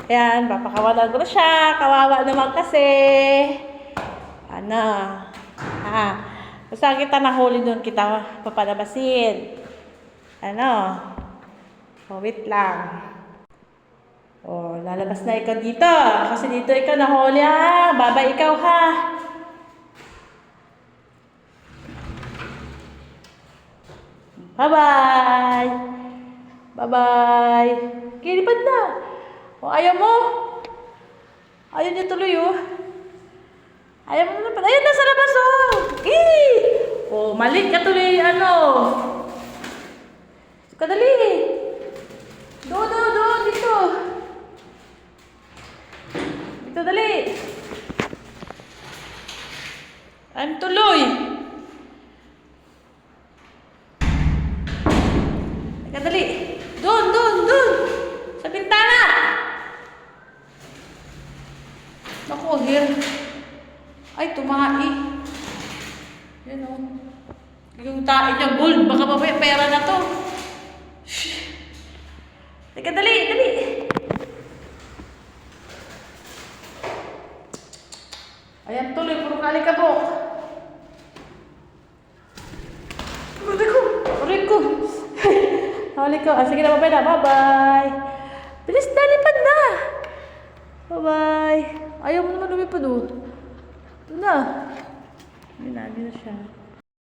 Ayan, papakawalan ko na siya. Kawawa naman kasi. Ano? Basta kita nahuli doon, kita papalabasin. Ano? Wait lang. Lalabas na ikaw dito. Kasi dito ikaw nahuli ha. Baba ikaw ha. Bye-bye. Bye-bye. Kilipad na. Ayaw mo? Ayaw niya tuloy Ayaw mo na pala. Ayun, nasa labas malik ka tuloy, Kadali. Doon, dito. Dito, dali. Tuloy. Kadali. Doon. Sa bintana. Naku, here. Ay, tumai. Yan yung tae niya, gold. Baka mamaya pera na to. Teka, dali. Ayan, tuloy. Puro kalikabok. Aray ko. Sige na, bye-bye. Bilis na, lipad na. Bye-bye. Ayaw mo naman lumipad Ito na. Hindi na siya.